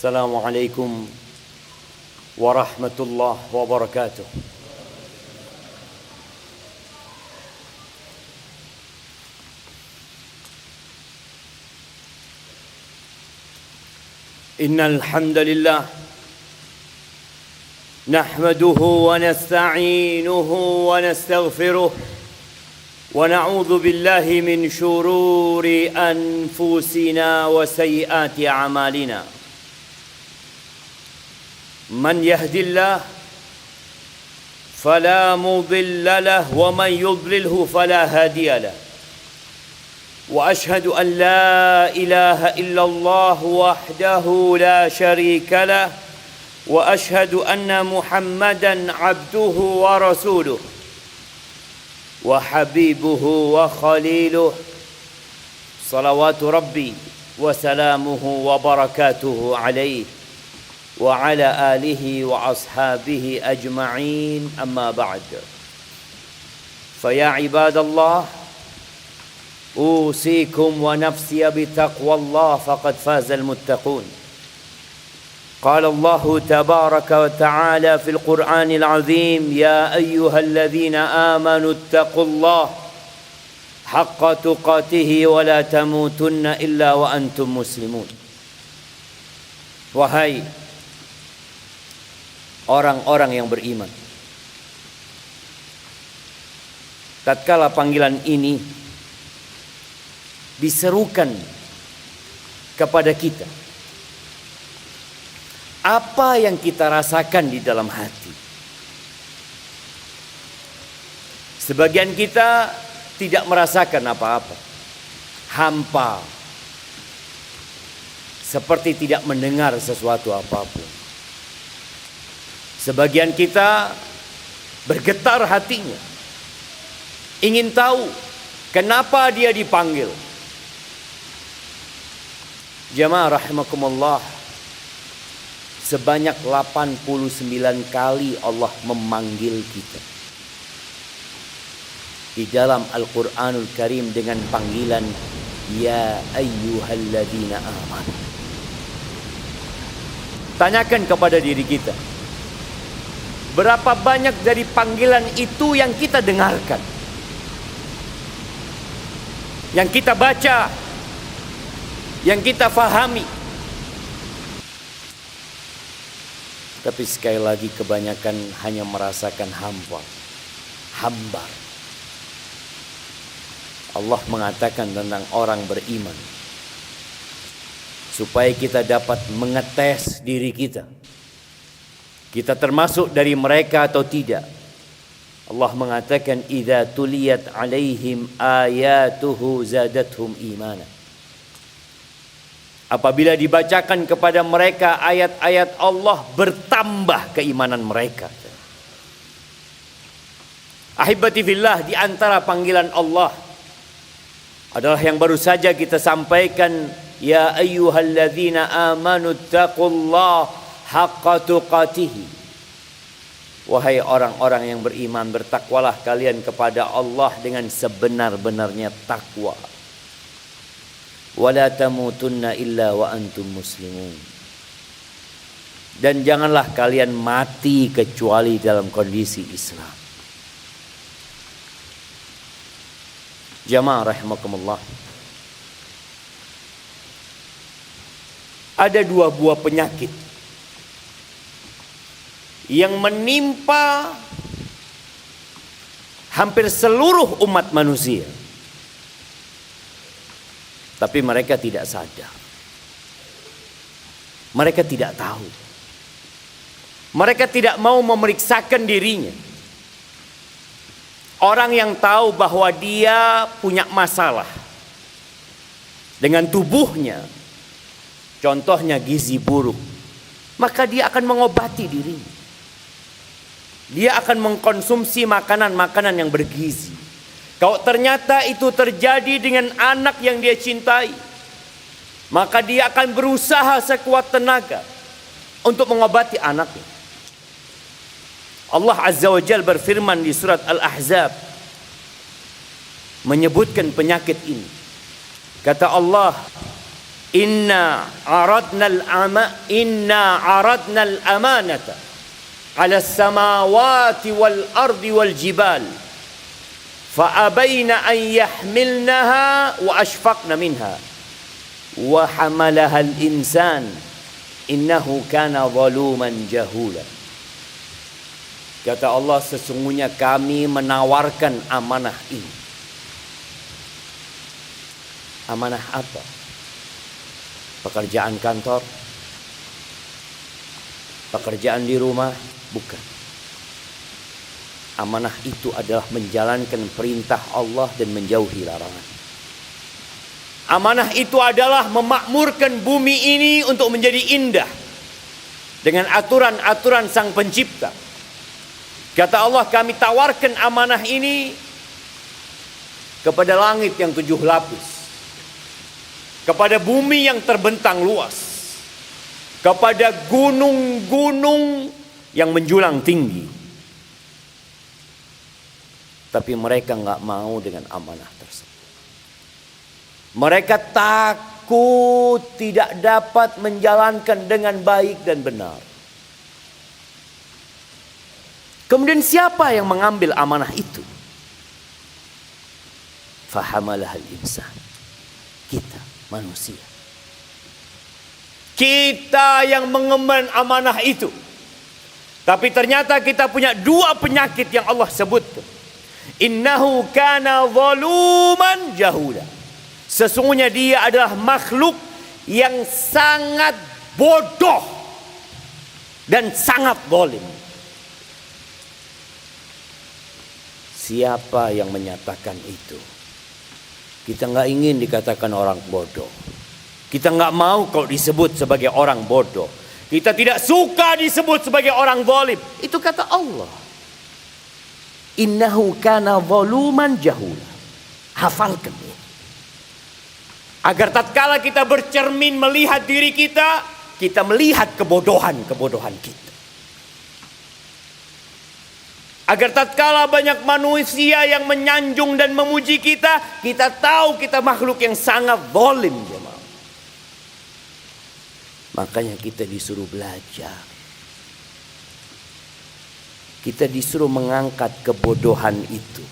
Assalamualaikum warahmatullahi wabarakatuh. Innal hamdalillah nahmaduhu wa nasta'inuhu wa nastaghfiruh wa na'udzu billahi min shururi anfusina wa sayyiati a'malina. من يهد الله فلا مضل له ومن يضلله فلا هادي له وأشهد أن لا إله إلا الله وحده لا شريك له وأشهد أن محمدا عبده ورسوله وحبيبه وخليله صلوات ربي وسلامه وبركاته عليه وعلى آله وأصحابه أجمعين أما بعد فيا عباد الله أوصيكم ونفسي بتقوى الله فقد فاز المتقون. قال الله تبارك وتعالى في القرآن العظيم يا أيها الذين آمنوا اتقوا الله حق تقاته ولا تموتن إلا وأنتم مسلمون. Wahai orang-orang yang beriman, tatkala panggilan ini diserukan kepada kita, apa yang kita rasakan di dalam hati? Sebagian kita tidak merasakan apa-apa, hampa, seperti tidak mendengar sesuatu apapun. Sebagian kita bergetar hatinya, ingin tahu kenapa dia dipanggil. Jamaah rahimakumullah, sebanyak 89 kali Allah memanggil kita di dalam Al-Quranul Karim dengan panggilan Ya ayyuhalladzina amanu. Tanyakan kepada diri kita, berapa banyak dari panggilan itu yang kita dengarkan, yang kita baca, yang kita fahami? Tapi sekali lagi kebanyakan hanya merasakan hambar. Allah mengatakan tentang orang beriman supaya kita dapat mengetes diri kita, kita termasuk dari mereka atau tidak. Allah mengatakan idza tuliyat alaihim ayatuhu zadatuhum imana. Apabila dibacakan kepada mereka ayat-ayat Allah, bertambah keimanan mereka. Ahibati fillah, di antara panggilan Allah adalah yang baru saja kita sampaikan, ya ayyuhalladzina amanu taqullaha haqqa tuqatihi. Wahai orang-orang yang beriman, bertakwalah kalian kepada Allah dengan sebenar-benarnya takwa. Wala tamutunna illa wa antum muslimun. Dan janganlah kalian mati kecuali dalam kondisi Islam. Jamaah rahimakumullah, ada dua buah penyakit yang menimpa hampir seluruh umat manusia, tapi mereka tidak sadar, mereka tidak tahu, mereka tidak mau memeriksakan dirinya. Orang yang tahu bahwa dia punya masalah dengan tubuhnya, contohnya gizi buruk, maka dia akan mengobati dirinya. Dia akan mengkonsumsi makanan-makanan yang bergizi. Kalau ternyata itu terjadi dengan anak yang dia cintai, maka dia akan berusaha sekuat tenaga untuk mengobati anaknya. Allah Azza wa Jalla berfirman di surat Al-Ahzab menyebutkan penyakit ini. Kata Allah, Inna aradna al-amanata ala as-samawati wal ardi wal jibal fa abaina an yahmilnaha wa ashfaqna minha wa hamalaha al-insan innahu kana zaluman jahula. Kata Allah, sesungguhnya kami menawarkan amanah ini. Amanah apa? Pekerjaan kantor, pekerjaan di rumah, bukan. Amanah itu adalah menjalankan perintah Allah dan menjauhi larangan. Amanah itu adalah memakmurkan bumi ini untuk menjadi indah dengan aturan-aturan Sang Pencipta. Kata Allah, kami tawarkan amanah ini kepada langit yang 7 lapis, kepada bumi yang terbentang luas, kepada gunung-gunung yang menjulang tinggi. Tapi mereka nggak mau dengan amanah tersebut. Mereka takut tidak dapat menjalankan dengan baik dan benar. Kemudian siapa yang mengambil amanah itu? Fahamalahal insan. Kita manusia. Kita yang mengemban amanah itu. Tapi ternyata kita punya 2 penyakit yang Allah sebut. Innahu kana zaluman jahula. Sesungguhnya dia adalah makhluk yang sangat bodoh dan sangat zalim. Siapa yang menyatakan itu? Kita nggak ingin dikatakan orang bodoh. Kita nggak mau kalau disebut sebagai orang bodoh. Kita tidak suka disebut sebagai orang zalim. Itu kata Allah. Innahu kana zaluman jahula. Hafalkan ini. Agar tatkala kita bercermin melihat diri kita, kita melihat kebodohan-kebodohan kita. Agar tatkala banyak manusia yang menyanjung dan memuji kita, kita tahu kita makhluk yang sangat zalim, jemaah. Makanya kita disuruh belajar. Kita disuruh mengangkat kebodohan itu.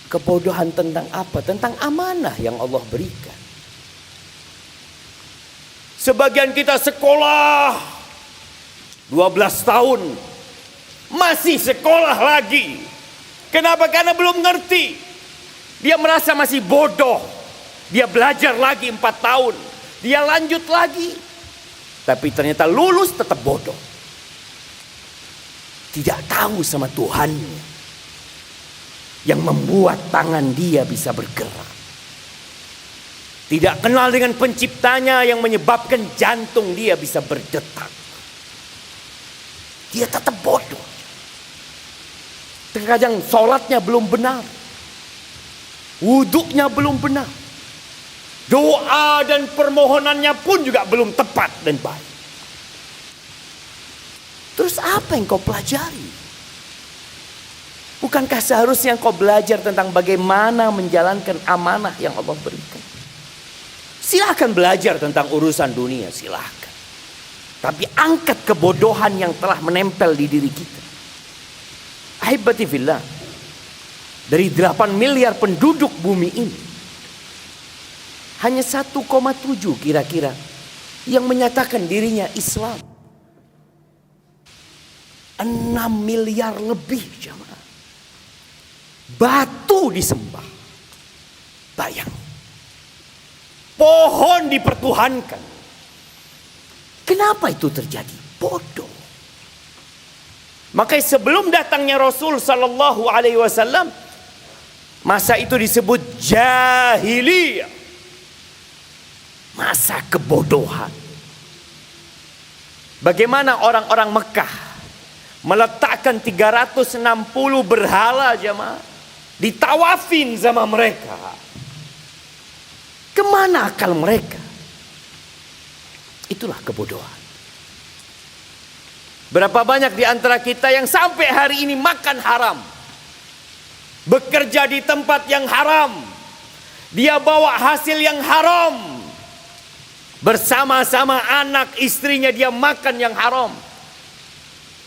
Kebodohan tentang apa? Tentang amanah yang Allah berikan. Sebagian kita sekolah 12 tahun. Masih sekolah lagi. Kenapa? Karena belum ngerti. Dia merasa masih bodoh. Dia belajar lagi 4 tahun. Dia lanjut lagi. Tapi ternyata lulus tetap bodoh. Tidak tahu sama Tuhannya. Yang membuat tangan dia bisa bergerak. Tidak kenal dengan penciptanya yang menyebabkan jantung dia bisa berdetak. Dia tetap bodoh. Terkadang sholatnya belum benar. Wuduknya belum benar. Doa dan permohonannya pun juga belum tepat dan baik. Terus apa yang kau pelajari? Bukankah seharusnya kau belajar tentang bagaimana menjalankan amanah yang Allah berikan? Silahkan belajar tentang urusan dunia, silahkan. Tapi angkat kebodohan yang telah menempel di diri kita. Ahibati fillah. Dari 8 miliar penduduk bumi ini, hanya 1,7 kira-kira yang menyatakan dirinya Islam. 6 miliar lebih, jemaah. Batu disembah. Bayang. Pohon dipertuhankan. Kenapa itu terjadi? Bodoh. Maka sebelum datangnya Rasul sallallahu alaihi wasallam, masa itu disebut jahiliyah. Masa kebodohan. Bagaimana orang-orang Mekah meletakkan 360 berhala, jemaah. Ditawafin sama mereka. Kemana akal mereka? Itulah kebodohan. Berapa banyak di antara kita yang sampai hari ini makan haram. Bekerja di tempat yang haram. Dia bawa hasil yang haram. Bersama-sama anak istrinya dia makan yang haram.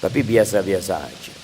Tapi biasa-biasa aja.